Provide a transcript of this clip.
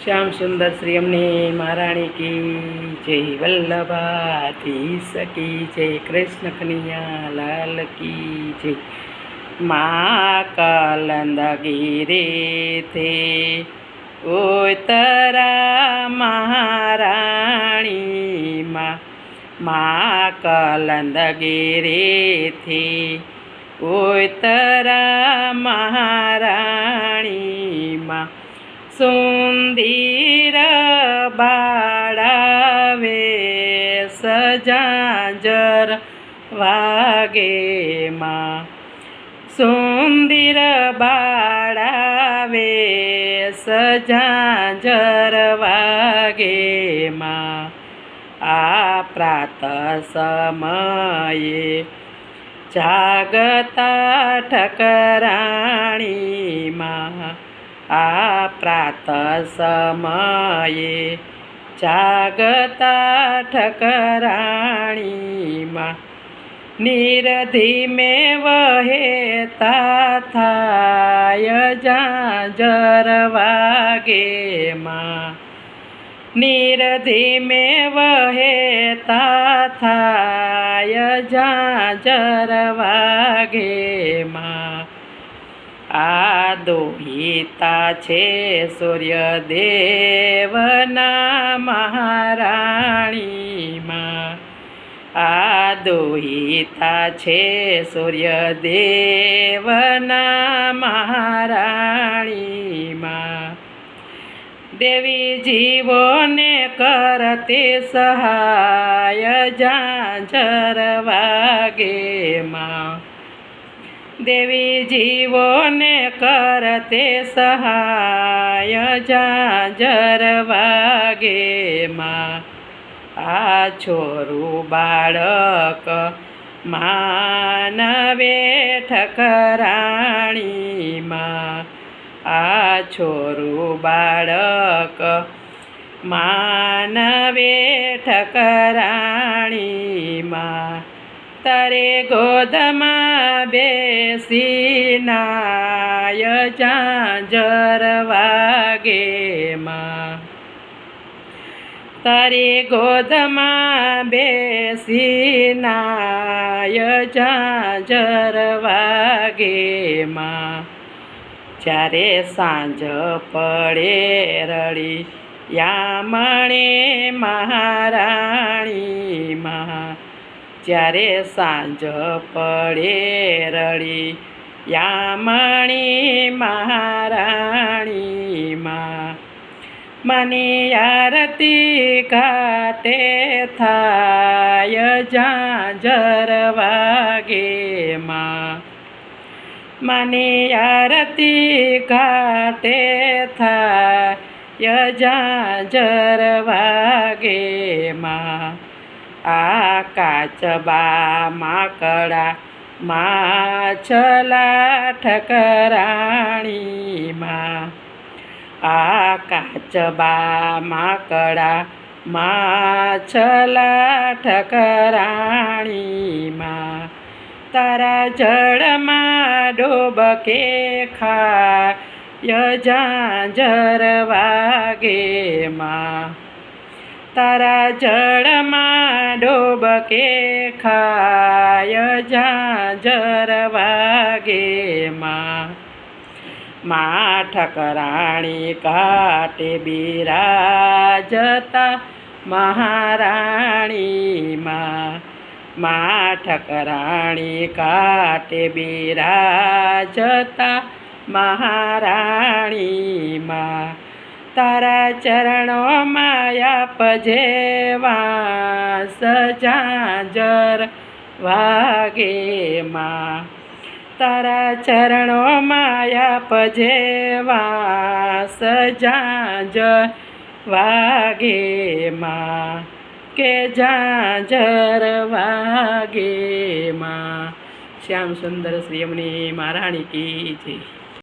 श्याम सुंदर श्री अम्ने महाराणी की जय, वल्लभाधीश की जय, कृष्ण कन्हैया लाल की जय। माँ कलंद गिरे थे उतरा महाराणी माँ कलंद गिरे थे उतरा महाराणी माँ सुंदर बाड़ावे सजाजर वागे माँ सुंदर बाड़ावे सजाजर वागे माँ आ प्रातः समये जागता ठकराणी माँ आ प्रातः समये जागता ठकराणी माँ निरधि में वहेता थाय जाजर वागे माँ निरधि में वहेता थाय जाजर वागे माँ आ दोहिता छे सूर्यदेवना महाराणी माँ आ दोहिता छे सूर्यदेवना महाराणी माँ देवी जीवोने करते सहाय जाजर वागे माँ देवी जीवोने करते सहाय जाजर वागे माँ आ छोरू बाळक मानवे ठकराणी माँ आ छोरू बाळक मानवे ठकराणी माँ तारे गोदमा बेसीनाय जाजर वागे माँ तारे गोदमा बेसीनाय जाजर वागे माँ જ્યારે સાંજ પડે રડી યામણે મહારાણી માં જ્યારે સાંજ પડે રડી યામણી મહારાણી માં મને આરતી ઘાટે થાય જાજર વાગે માં મને આરતી ઘાટે થાય જાજર વાગે માં आ काचबा माकड़ा माछला ठकराणी माँ आ काचबा माकड़ा माछला ठकराणी माँ तारा जड़ में डोबके खाय जाजर वागे माँ तारा जड़ में डोबके खाय जाजर वागे माँ माँ ठकराणी काटे बिराजता महाराणी माँ माँ ठकराणी काटे बिराजता महाराणी माँ तारा चरणों माया पजेवा सजाजर वागे माँ तारा चरणों माया पजेवा सजाजर वागे माँ के जाजर वागे माँ। श्याम सुंदर श्री अम्ने महाराणी की जय।